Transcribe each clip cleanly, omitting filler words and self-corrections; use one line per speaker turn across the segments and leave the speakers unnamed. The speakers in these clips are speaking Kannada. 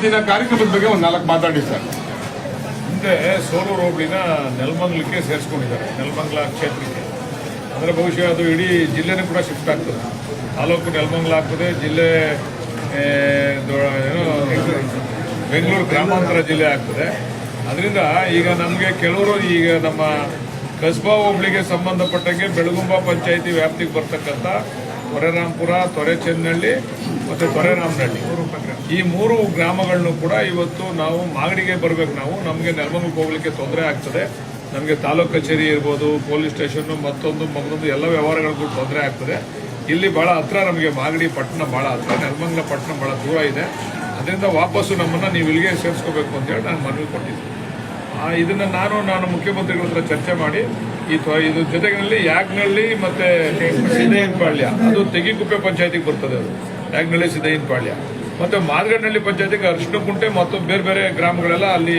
ಇವತ್ತಿನ ಕಾರ್ಯಕ್ರಮದ ಬಗ್ಗೆ ಒಂದು 4 ಮಾತಾಡಿ ಸರ್.
ಹಿಂದೆ ಸೋಲೂರು ಹೋಬಳಿನ ನೆಲಮಂಗಲಕ್ಕೆ ಸೇರಿಸ್ಕೊಂಡಿದ್ದಾರೆ, ನೆಲಮಂಗಲ ಕ್ಷೇತ್ರಕ್ಕೆ. ಅಂದರೆ ಬಹುಶಃ ಅದು ಇಡೀ ಜಿಲ್ಲೆನೂ ಕೂಡ ಶಿಫ್ಟ್ ಆಗ್ತದೆ. ತಾಲೂಕು ನೆಲಮಂಗಲ ಆಗ್ತದೆ, ಜಿಲ್ಲೆ ಬೆಂಗಳೂರು ಗ್ರಾಮಾಂತರ ಜಿಲ್ಲೆ ಆಗ್ತದೆ. ಅದರಿಂದ ಈಗ ನಮಗೆ ಕೆಲವರು ಈಗ ನಮ್ಮ ಕಸ್ಬಾ ಹೋಬಳಿಗೆ ಸಂಬಂಧಪಟ್ಟಂಗೆ ಬೆಳಗುಂಬ ಪಂಚಾಯಿತಿ ವ್ಯಾಪ್ತಿಗೆ ಬರ್ತಕ್ಕಂಥ ತೊರೆರಾಂಪುರ, ತೊರೆಚೆನ್ನಹಳ್ಳಿ ಮತ್ತು ತೊರೆರಾಮನಹಳ್ಳಿ ಈ 3 ಗ್ರಾಮಗಳನ್ನು ಕೂಡ ಇವತ್ತು ನಾವು ಮಾಗಡಿಗೆ ಬರಬೇಕು. ನಮಗೆ ನೆಲಮಂಗಲಕ್ಕೆ ಹೋಗ್ಲಿಕ್ಕೆ ತೊಂದರೆ ಆಗ್ತದೆ. ನಮಗೆ ತಾಲೂಕು ಕಚೇರಿ ಇರ್ಬೋದು, ಪೊಲೀಸ್ ಸ್ಟೇಷನ್, ಮತ್ತೊಂದು ಎಲ್ಲ ವ್ಯವಹಾರಗಳಿಗೂ ತೊಂದರೆ ಆಗ್ತದೆ. ಇಲ್ಲಿ ಬಹಳ ಹತ್ರ, ನಮಗೆ ಮಾಗಡಿ ಪಟ್ಟಣ ಬಹಳ ಹತ್ರ, ನೆಲಮಂಗಲ ಪಟ್ಟಣ ಬಹಳ ದೂರ ಇದೆ. ಅದರಿಂದ ವಾಪಸ್ಸು ನಮ್ಮನ್ನು ನೀವು ಇಲ್ಲಿಗೆ ಸೇರಿಸ್ಕೋಬೇಕು ಅಂತೇಳಿ ನಾನು ಮನವಿ ಕೊಟ್ಟಿದ್ದೆ. ಇದನ್ನು ನಾನು ಮುಖ್ಯಮಂತ್ರಿಗಳ ಹತ್ರ ಚರ್ಚೆ ಮಾಡಿ ಇದು ಜೊತೆಗಿನಲ್ಲಿ ಯಾಗ್ನಹಳ್ಳಿ ಮತ್ತು ಸಿದ್ದಯ್ಯನಪಾಳ್ಯ, ಅದು ತೆಗಿಕುಪ್ಪೆ ಪಂಚಾಯತಿಗೆ ಬರ್ತದೆ. ಅದು ಯಾಗ್ನಹಳ್ಳಿ, ಸಿದ್ದಯ್ಯನಪಾಳ್ಯ ಮತ್ತು ಮಾದಗನಹಳ್ಳಿ ಪಂಚಾಯತಿಗೆ ಅರಿಶಿನಕುಂಟೆ ಮತ್ತು ಬೇರೆ ಬೇರೆ ಗ್ರಾಮಗಳೆಲ್ಲ ಅಲ್ಲಿ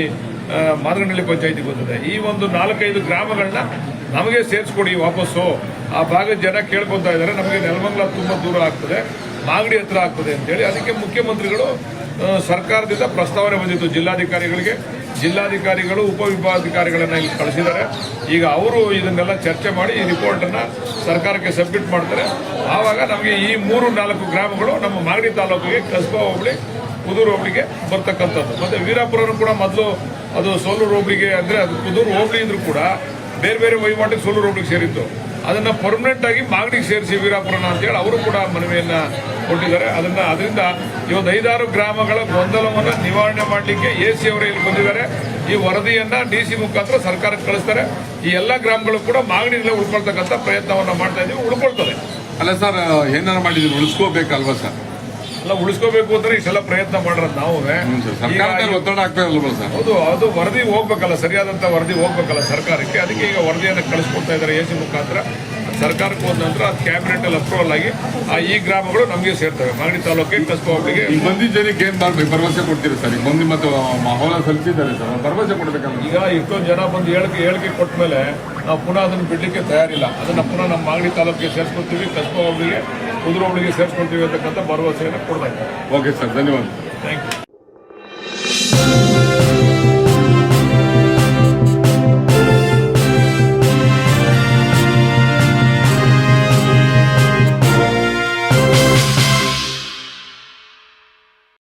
ಮಾದಗನಹಳ್ಳಿ ಪಂಚಾಯತಿಗೆ ಬರ್ತದೆ. ಈ ಒಂದು 4-5 ಗ್ರಾಮಗಳನ್ನ ನಮಗೆ ಸೇರಿಸ್ಕೊಡಿ ವಾಪಸ್ಸು. ಆ ಭಾಗದ ಜನ ಕೇಳ್ಕೊತಾ ಇದ್ದಾರೆ, ನಮಗೆ ನೆಲಮಂಗಲ ತುಂಬ ದೂರ ಆಗ್ತದೆ, ಮಾಗಡಿ ಹತ್ರ ಆಗ್ತದೆ ಅಂತೇಳಿ. ಅದಕ್ಕೆ ಮುಖ್ಯಮಂತ್ರಿಗಳು ಸರ್ಕಾರದಿಂದ ಪ್ರಸ್ತಾವನೆ ಬಂದಿತ್ತು ಜಿಲ್ಲಾಧಿಕಾರಿಗಳಿಗೆ. ಜಿಲ್ಲಾಧಿಕಾರಿಗಳು ಉಪವಿಭಾಗಾಧಿಕಾರಿಗಳನ್ನ ಇಲ್ಲಿ ಕಳಿಸಿದ್ದಾರೆ. ಈಗ ಅವರು ಇದನ್ನೆಲ್ಲ ಚರ್ಚೆ ಮಾಡಿ ಈ ರಿಪೋರ್ಟನ್ನು ಸರ್ಕಾರಕ್ಕೆ ಸಬ್ಮಿಟ್ ಮಾಡ್ತಾರೆ. ಆವಾಗ ನಮಗೆ ಈ 3-4 ಗ್ರಾಮಗಳು ನಮ್ಮ ಮಾಗಡಿ ತಾಲೂಕಿಗೆ, ಕಸ್ಬಾ ಹೋಬಳಿ, ಕುದೂರು ಹೋಬಳಿಗೆ ಬರ್ತಕ್ಕಂಥದ್ದು. ಮತ್ತು ವೀರಾಪುರನು ಕೂಡ ಮೊದಲು ಅದು ಸೋಲೂರು ಹೋಬಳಿಗೆ, ಅಂದರೆ ಅದು ಕುದೂರು ಹೋಬಳಿ ಇದ್ರೂ ಕೂಡ ಬೇರೆ ಬೇರೆ ವಹಿವಾಟಿಗೆ ಸೋಲೂರು ಹೋಬಳಿಗೆ ಸೇರಿತ್ತು. ಅದನ್ನು ಪರ್ಮನೆಂಟ್ ಆಗಿ ಮಾಗಡಿಗೆ ಸೇರಿಸಿ ವೀರಾಪುರನ ಅಂತೇಳಿ ಅವರು ಕೂಡ ಮನವಿಯನ್ನು ಕೊಟ್ಟಿದ್ದಾರೆ. ಅದರಿಂದ ಇವತ್ತು 5-6 ಗ್ರಾಮಗಳ ಗೊಂದಲವನ್ನು ನಿವಾರಣೆ ಮಾಡಲಿಕ್ಕೆ AC ಅವರು ಇಲ್ಲಿ ಬಂದಿದ್ದಾರೆ. ಈ ವರದಿಯನ್ನ DC ಮುಖಾಂತರ ಸರ್ಕಾರಕ್ಕೆ ಕಳಿಸ್ತಾರೆ. ಈ ಎಲ್ಲ ಗ್ರಾಮಗಳು ಕೂಡ ಮಾಗಡಿಯಲ್ಲೇ ಉಳ್ಕೊಳ್ತಕ್ಕಂಥ ಪ್ರಯತ್ನವನ್ನು ಮಾಡ್ತಾ ಇದ್ದೀವಿ. ಉಳ್ಕೊಳ್ತದೆ.
ಅಲ್ಲ ಸರ್, ಏನಾರು ಮಾಡಿದ್ರು ಉಳಿಸ್ಕೋಬೇಕಲ್ವಾ ಸರ್?
ಅಲ್ಲ, ಉಳಿಸ್ಕೋಬೇಕು ಅಂದ್ರೆ ಇಷ್ಟೆಲ್ಲ ಪ್ರಯತ್ನ ಮಾಡೋದು ನಾವು.
ಒತ್ತಡ ಆಗ್ತಾ ಇರಲ್ವ ಸರ್?
ಹೌದು, ಅದು ವರದಿ ಹೋಗ್ಬೇಕಲ್ಲ, ಸರಿಯಾದಂತ ವರದಿ ಹೋಗ್ಬೇಕಲ್ಲ ಸರ್ಕಾರಕ್ಕೆ. ಅದಕ್ಕೆ ಈಗ ವರದಿಯನ್ನು ಕಳಿಸ್ಕೊಡ್ತಾ ಇದ್ದಾರೆ AC ಮುಖಾಂತರ. ಸರ್ಕಾರಕ್ಕೆ ಹೋದ ನಂತರ ಅದು ಕ್ಯಾಬಿನೆಟ್ ಅಲ್ಲಿ ಅಪ್ರೂವಲ್ ಆಗಿ ಈ ಗ್ರಾಮಗಳು ನಮಗೆ ಸೇರ್ತವೆ, ಮಾಗಡಿ ತಾಲೂಕಿಗೆ, ಕಸ್ಬಾ ಹೋಬಳಿಗೆ.
ಈ ಮಂದಿ ಜನಕ್ಕೆ ಏನ್ ಭರವಸೆ ಕೊಡ್ತೀರಿ ಸರ್? ಈಗ ಮಂದಿ ಮತ್ತು ಮಾಹೋಲ ಸಲ್ಲಿಸಿದ್ದಾರೆ ಸರ್, ಭರವಸೆ ಕೊಡಬೇಕಲ್ಲ.
ಈಗ ಇಷ್ಟೊಂದು ಜನ ಬಂದು ಹೇಳಿಕೆ ಕೊಟ್ಟ ಮೇಲೆ ನಾವು ಪುನಃ ಅದನ್ನು ಬಿಡ್ಲಿಕ್ಕೆ ತಯಾರಿಲ್ಲ. ಅದನ್ನ ಪುನಃ ನಮ್ಮ ಮಾಗಡಿ ತಾಲೂಕಿಗೆ ಸೇರಿಸ್ಕೊಳ್ತೀವಿ, ಕಸ್ಬಾ ಹೋಬಳಿಗೆ, ಕುದುರೆ ಹೋಬಳಿಗೆ ಸೇರಿಸ್ಕೊಳ್ತೀವಿ ಅಂತಕ್ಕಂಥ ಭರವಸೆಯನ್ನು ಕೊಡ್ತಾ ಇದ್ದಾರೆ.
ಓಕೆ ಸರ್, ಧನ್ಯವಾದ.
Thank you.